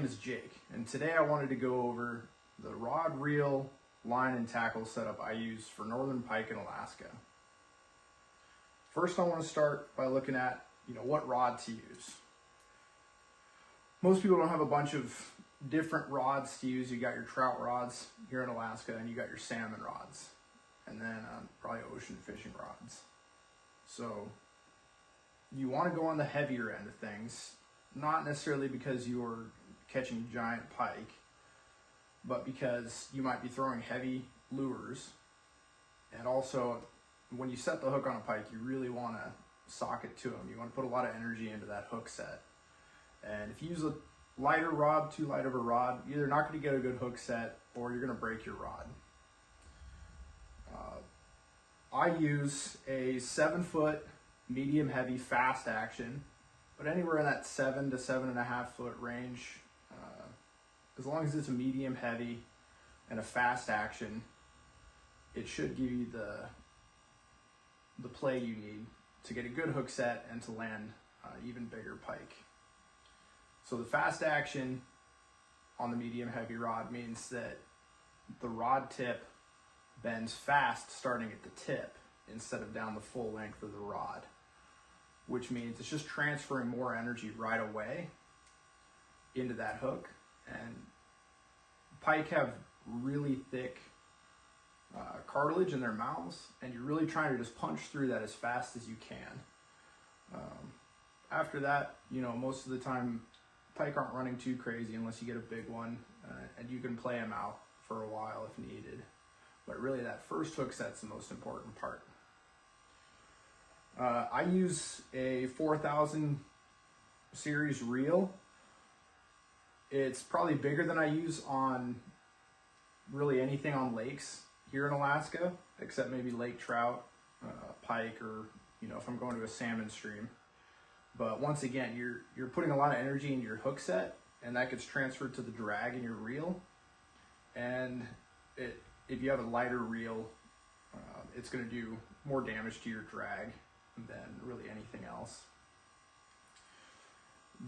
is Jake, and today I wanted to go over the rod, reel, line, and tackle setup I use for northern pike in Alaska. First, I want to start by looking at, what rod to use. Most people don't have a bunch of different rods to use. You got your trout rods here in Alaska, and you got your salmon rods, and then probably ocean fishing rods. So you want to go on the heavier end of things, not necessarily because you're catching giant pike, but because you might be throwing heavy lures. And also, when you set the hook on a pike, you really want to sock it to them. You want to put a lot of energy into that hook set. And if you use a lighter rod, too light of a rod, you're either not going to get a good hook set or you're going to break your rod. I use a 7-foot medium heavy fast action, but anywhere in that 7 to 7.5 foot range, as long as it's a medium heavy and a fast action, it should give you the play you need to get a good hook set and to land even bigger pike. So the fast action on the medium heavy rod means that the rod tip bends fast starting at the tip instead of down the full length of the rod, which means it's just transferring more energy right away into that hook. And pike have really thick cartilage in their mouths, and you're really trying to just punch through that as fast as you can. After that, most of the time pike aren't running too crazy unless you get a big one, and you can play them out for a while if needed. But really that first hook set's the most important part. I use a 4000 series reel. It's probably bigger than I use on really anything on lakes here in Alaska, except maybe lake trout, pike, or if I'm going to a salmon stream. But once again, you're putting a lot of energy into your hook set, and that gets transferred to the drag in your reel. And if you have a lighter reel, it's going to do more damage to your drag than really anything else.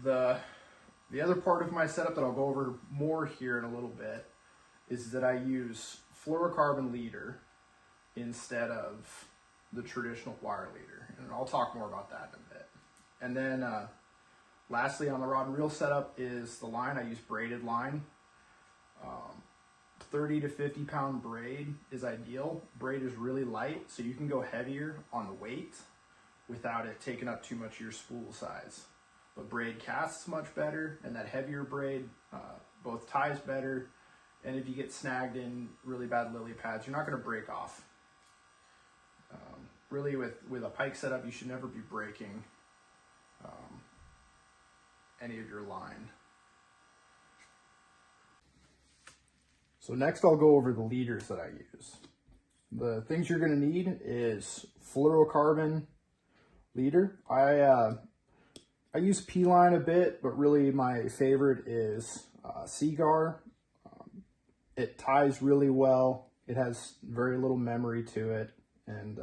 The other part of my setup that I'll go over more here in a little bit is that I use fluorocarbon leader instead of the traditional wire leader, and I'll talk more about that in a bit. And then lastly, on the rod and reel setup is the line. I use braided line. 30 to 50 pound braid is ideal. Braid is really light, so you can go heavier on the weight without it taking up too much of your spool size. But braid casts much better, and that heavier braid both ties better, and if you get snagged in really bad lily pads, you're not going to break off. Really, with a pike setup, you should never be breaking any of your line. So next I'll go over the leaders that I use. The things you're going to need is fluorocarbon leader. I use P-line a bit, but really my favorite is Seagar. It ties really well. It has very little memory to it, and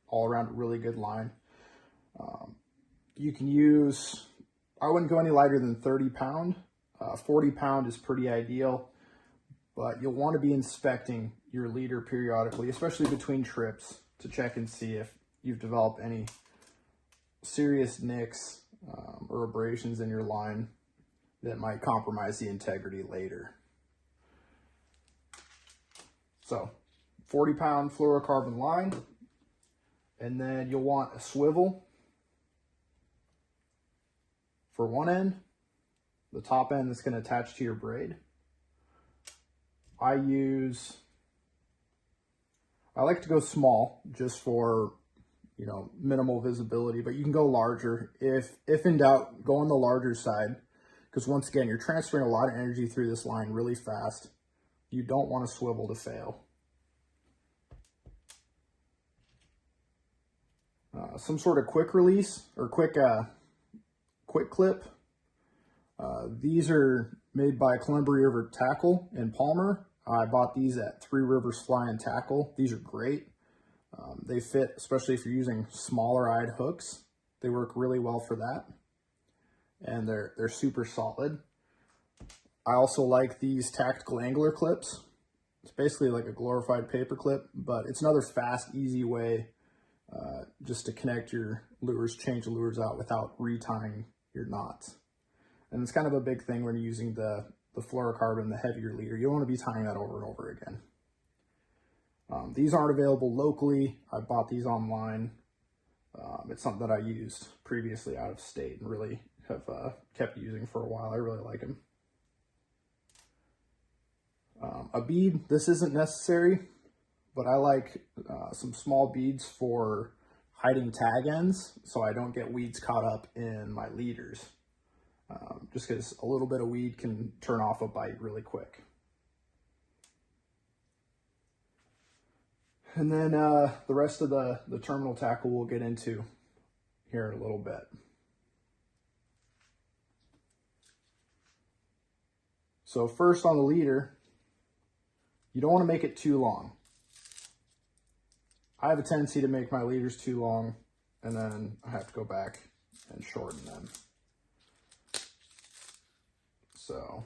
all around a really good line. You can use, I wouldn't go any lighter than 30 pound. 40 pound is pretty ideal. But you'll want to be inspecting your leader periodically, especially between trips, to check and see if you've developed any serious nicks or abrasions in your line that might compromise the integrity later. So 40 pound fluorocarbon line, and then you'll want a swivel for one end, the top end that's going to attach to your braid. I like to go small just for, minimal visibility, but you can go larger. If in doubt, go on the larger side, because once again, you're transferring a lot of energy through this line really fast. You don't want to swivel to fail. Some sort of quick release or quick clip. These are made by Columbia River Tackle in Palmer. I bought these at Three Rivers Fly and Tackle. These are great. They fit, especially if you're using smaller eyed hooks. They work really well for that. And they're super solid. I also like these tactical angler clips. It's basically like a glorified paper clip, but it's another fast, easy way just to connect your lures, change the lures out without retying your knots. And it's kind of a big thing when you're using the fluorocarbon, the heavier leader. You don't want to be tying that over and over again. These aren't available locally. I bought these online. It's something that I used previously out of state and really have kept using for a while. I really like them. A bead, this isn't necessary, but I like some small beads for hiding tag ends so I don't get weeds caught up in my leaders. Just because a little bit of weed can turn off a bite really quick. And then the rest of the terminal tackle we'll get into here in a little bit. So first on the leader, you don't want to make it too long. I have a tendency to make my leaders too long and then I have to go back and shorten them. So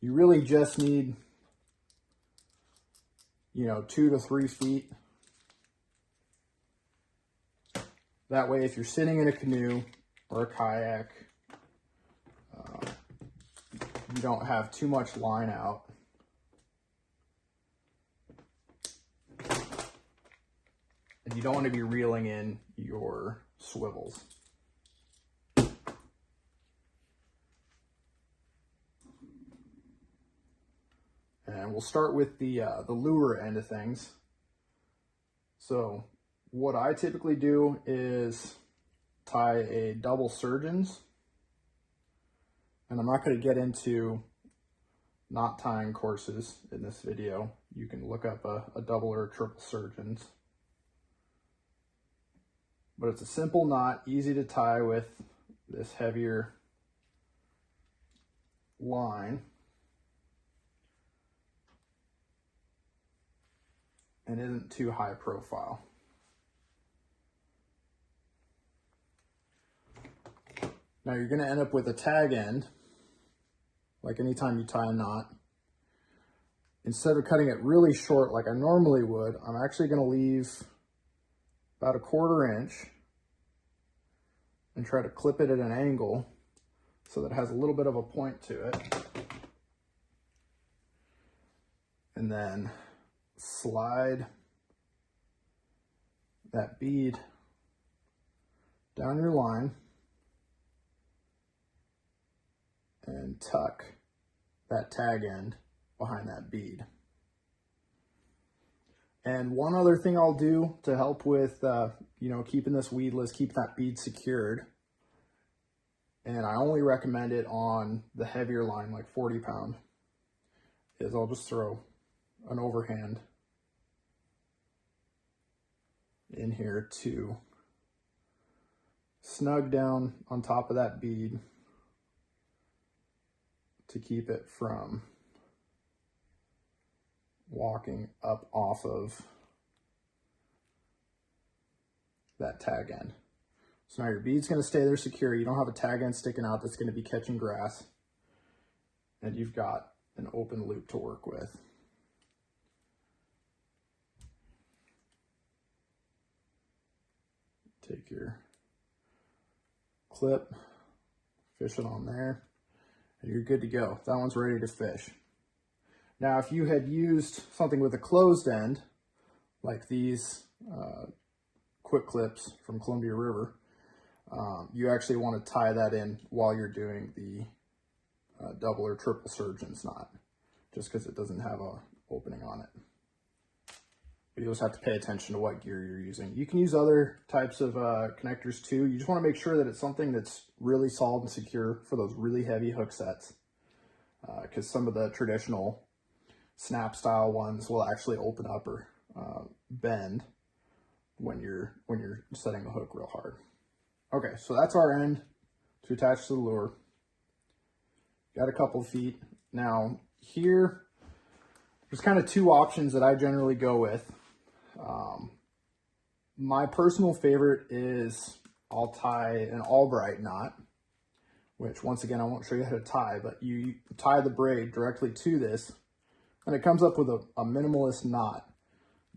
you really just need, 2 to 3 feet. That way, if you're sitting in a canoe or a kayak, you don't have too much line out. And you don't want to be reeling in your swivels. And we'll start with the lure end of things. So what I typically do is tie a double surgeons. And I'm not going to get into knot tying courses in this video. You can look up a double or a triple surgeons. But it's a simple knot, easy to tie with this heavier line. And isn't too high profile. Now you're going to end up with a tag end, like anytime you tie a knot. Instead of cutting it really short like I normally would, I'm actually going to leave about 1/4 inch and try to clip it at an angle so that it has a little bit of a point to it. And then slide that bead down your line and tuck that tag end behind that bead. And one other thing I'll do to help with keeping this weedless, keep that bead secured, and I only recommend it on the heavier line, like 40 pound, is I'll just throw an overhand in here to snug down on top of that bead to keep it from walking up off of that tag end. So now your bead's going to stay there secure. You don't have a tag end sticking out that's going to be catching grass, and you've got an open loop to work with. Take your clip, fish it on there, and you're good to go. That one's ready to fish. Now, if you had used something with a closed end, like these quick clips from Columbia River, you actually want to tie that in while you're doing the double or triple surgeons knot, just because it doesn't have an opening on it. But you just have to pay attention to what gear you're using. You can use other types of connectors too. You just want to make sure that it's something that's really solid and secure for those really heavy hook sets, because some of the traditional snap style ones will actually open up or bend when you're setting the hook real hard. Okay, so that's our end to attach to the lure. Got a couple feet. Now here, there's kind of 2 options that I generally go with. My personal favorite is I'll tie an Albright knot, which once again, I won't show you how to tie, but you tie the braid directly to this, and it comes up with a minimalist knot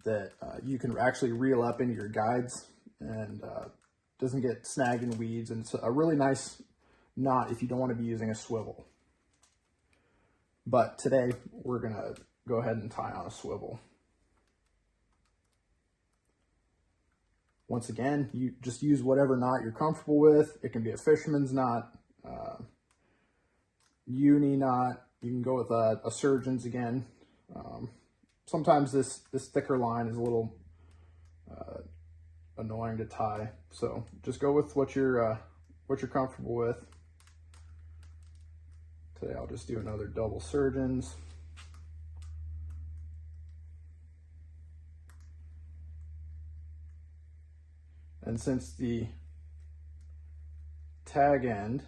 that you can actually reel up into your guides and doesn't get snagged in weeds. And it's a really nice knot if you don't want to be using a swivel. But today we're gonna go ahead and tie on a swivel. Once again, you just use whatever knot you're comfortable with. It can be a fisherman's knot, uni knot. You can go with a surgeon's again. Sometimes this thicker line is a little annoying to tie, so just go with what you're comfortable with. Today I'll just do another double surgeons. And since the tag end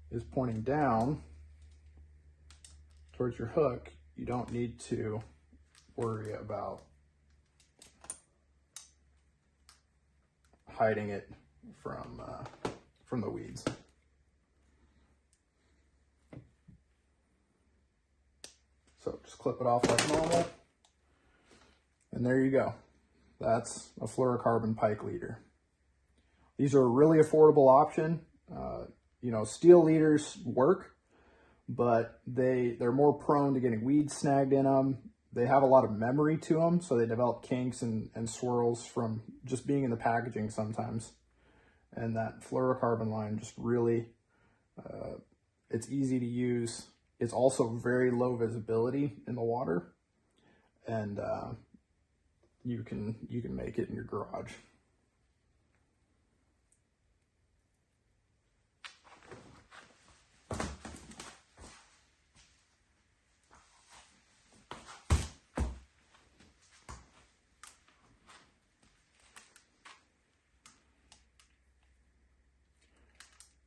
is pointing down towards your hook, you don't need to worry about hiding it from the weeds. So just clip it off like normal, and there you go. That's a fluorocarbon pike leader. These are a really affordable option. You know, steel leaders work, but they're more prone to getting weeds snagged in them. They have a lot of memory to them, so they develop kinks and swirls from just being in the packaging sometimes. And that fluorocarbon line just really, it's easy to use. It's also very low visibility in the water, and you can make it in your garage.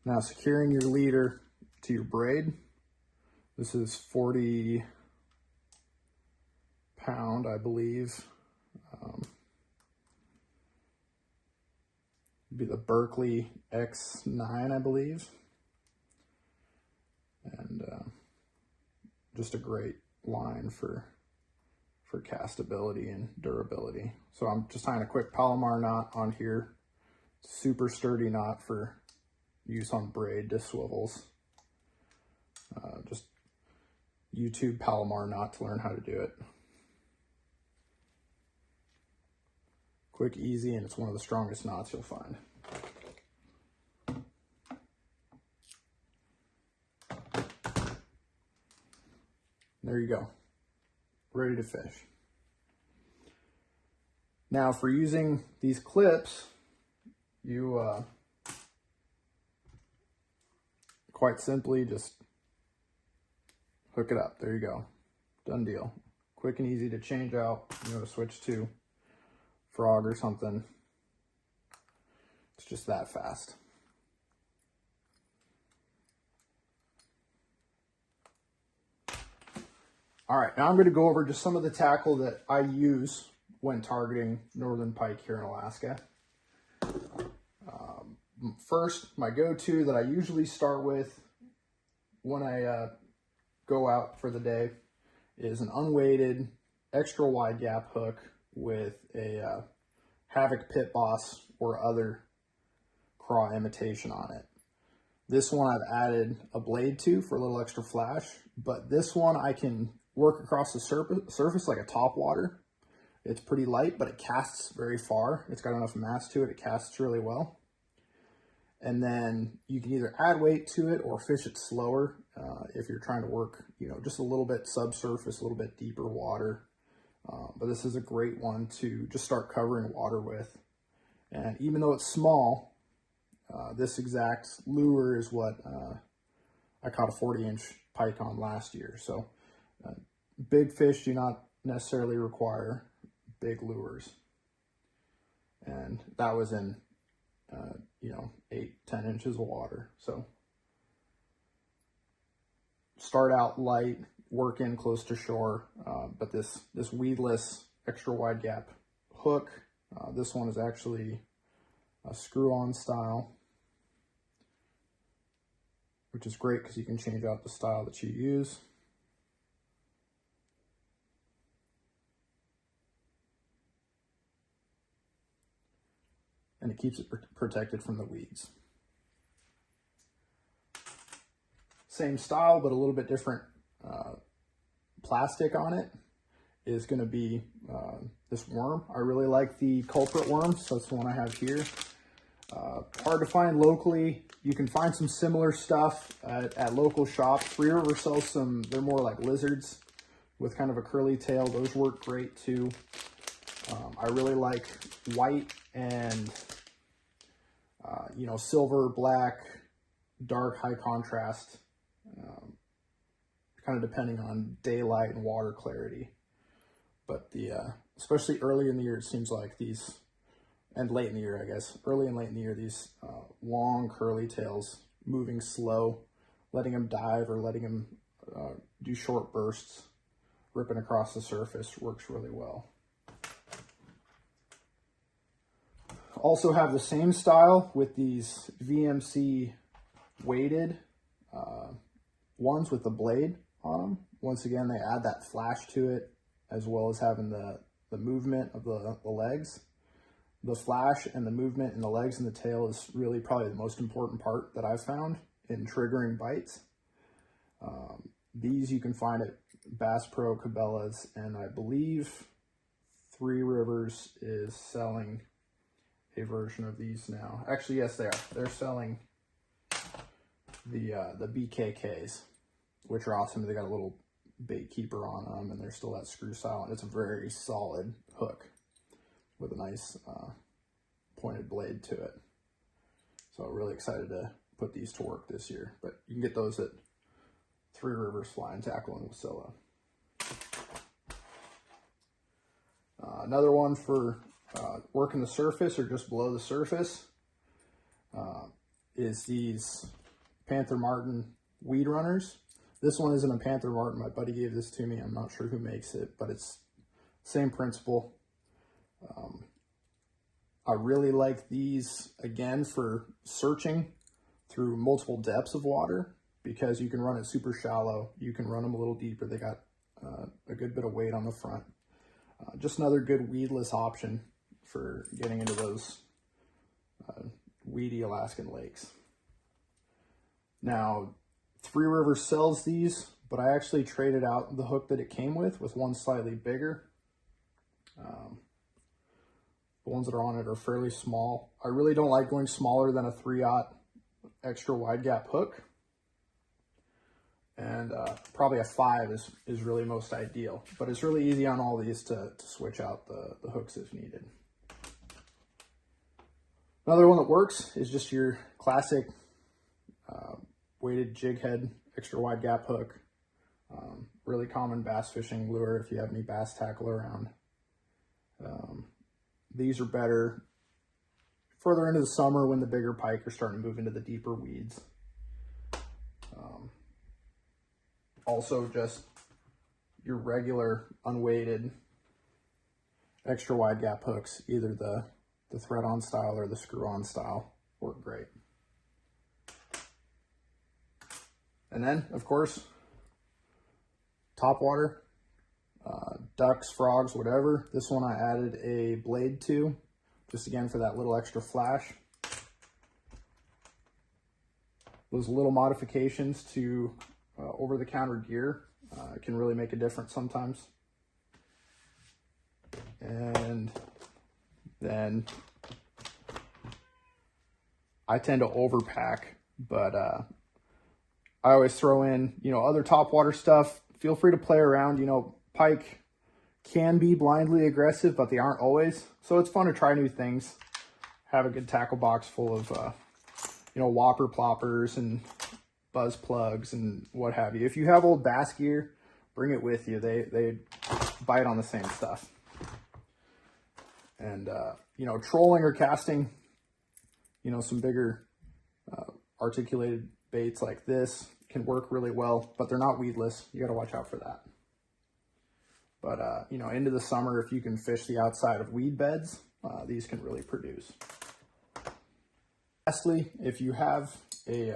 Now, securing your leader to your braid. This is 40 pound, I believe. Be the Berkeley X9, I believe. And just a great line for castability and durability. So I'm just tying a quick Palomar knot on here. Super sturdy knot for use on braid to swivels. Just YouTube Palomar knot to learn how to do it. Quick, easy, and it's one of the strongest knots you'll find. There you go, ready to fish. Now for using these clips, you quite simply just hook it up. There you go, done deal. Quick and easy to change out. You know, to switch to frog or something. It's just that fast. All right, now I'm going to go over just some of the tackle that I use when targeting northern pike here in Alaska. First, my go-to that I usually start with when I go out for the day is an unweighted, extra wide gap hook with a Havoc Pit Boss or other craw imitation on it. This one I've added a blade to for a little extra flash, but this one I can work across the surface like a topwater. It's pretty light, but it casts very far. It's got enough mass to it, it casts really well. And then you can either add weight to it or fish it slower if you're trying to work, you know, just a little bit subsurface, a little bit deeper water. But this is a great one to just start covering water with. And even though it's small, this exact lure is what I caught a 40-inch pike on last year. So big fish do not necessarily require big lures. And that was in, you know, 8-10 inches of water. So start out light, work in close to shore, but this weedless extra wide gap hook, this one is actually a screw-on style. which is great because you can change out the style that you use. And it keeps it protected from the weeds. Same style, but a little bit different plastic on it is going to be this worm. I really like the culprit worm, so that's the one I have here. Hard to find locally. You can find some similar stuff at local shops. Three River sells some, they're more like lizards with kind of a curly tail. Those work great too. I really like white and, you know, silver, black, dark, high contrast, kind of depending on daylight and water clarity. But especially early in the year, it seems like these, and late in the year, I guess, early and late in the year, these long curly tails moving slow, letting them dive or letting them do short bursts, ripping across the surface works really well. Also have the same style with these VMC weighted ones with the blade on them. Once again, they add that flash to it, as well as having the movement of the legs. The flash and the movement in the legs and the tail is really probably the most important part that I've found in triggering bites. These you can find at Bass Pro, Cabela's, and I believe Three Rivers is selling a version of these now. Actually, yes, they are. They're selling the BKKs, which are awesome. They got a little bait keeper on them, and they're still that screw style, and it's a very solid hook with a nice pointed blade to it. So really excited to put these to work this year. But you can get those at Three Rivers Fly and Tackle in Wasilla. Another one for working the surface or just below the surface is these Panther Martin weed runners. This one isn't a Panther Martin. My buddy gave this to me. I'm not sure who makes it, but it's same principle. I really like these, again, for searching through multiple depths of water, because you can run it super shallow. You can run them a little deeper. They got a good bit of weight on the front. Just another good weedless option for getting into those weedy Alaskan lakes. Now, Three Rivers sells these, but I actually traded out the hook that it came with one slightly bigger. The ones that are on it are fairly small. I really don't like going smaller than a 3/0 extra wide gap hook. And probably a 5 is really most ideal. But it's really easy on all these to switch out the hooks if needed. Another one that works is just your classic weighted jig head extra wide gap hook. Really common bass fishing lure if you have any bass tackle around. These are better further into the summer when the bigger pike are starting to move into the deeper weeds. Also, just your regular unweighted extra wide gap hooks, either the thread on style or the screw on style, work great. And then, of course, topwater, ducks, frogs, whatever. This one I added a blade to, just again for that little extra flash. Those little modifications to over-the-counter gear can really make a difference sometimes. And then I tend to overpack, but I always throw in, you know, other topwater stuff. Feel free to play around. You know, pike can be blindly aggressive, but they aren't always. So it's fun to try new things. Have a good tackle box full of, you know, whopper ploppers and buzz plugs and what have you. If you have old bass gear, bring it with you. They bite on the same stuff. And, you know, trolling or casting, you know, some bigger articulated baits like this can work really well, but they're not weedless. You got to watch out for that. But, you know, into the summer, if you can fish the outside of weed beds, these can really produce. Lastly, if you have a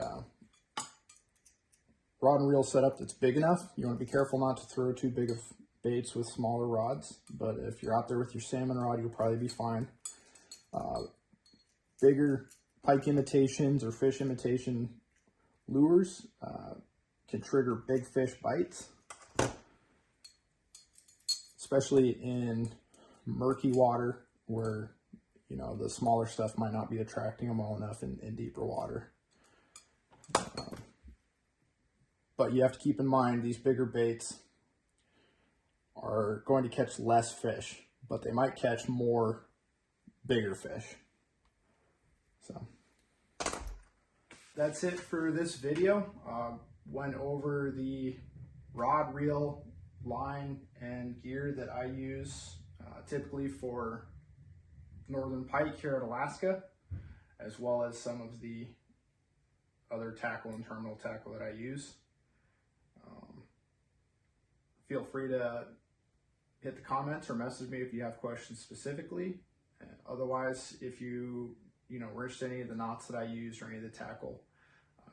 rod and reel setup that's big enough. You want to be careful not to throw too big of baits with smaller rods, but if you're out there with your salmon rod, you'll probably be fine. Bigger pike imitations or fish imitation lures can trigger big fish bites, especially in murky water where, you know, the smaller stuff might not be attracting them well enough in deeper water. But you have to keep in mind these bigger baits are going to catch less fish, but they might catch more bigger fish. So that's it for this video. Went over the rod, reel, line, and gear that I use typically for northern pike here at Alaska, as well as some of the other tackle and terminal tackle that I use. Feel free to hit the comments or message me if you have questions specifically. Otherwise, if you were interested in any of the knots that I use or any of the tackle,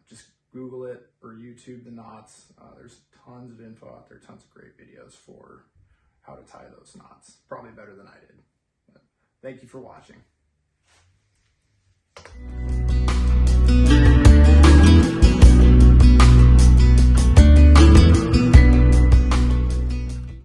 just Google it or YouTube the knots. There's tons of info out there, tons of great videos for how to tie those knots. Probably better than I did. But thank you for watching.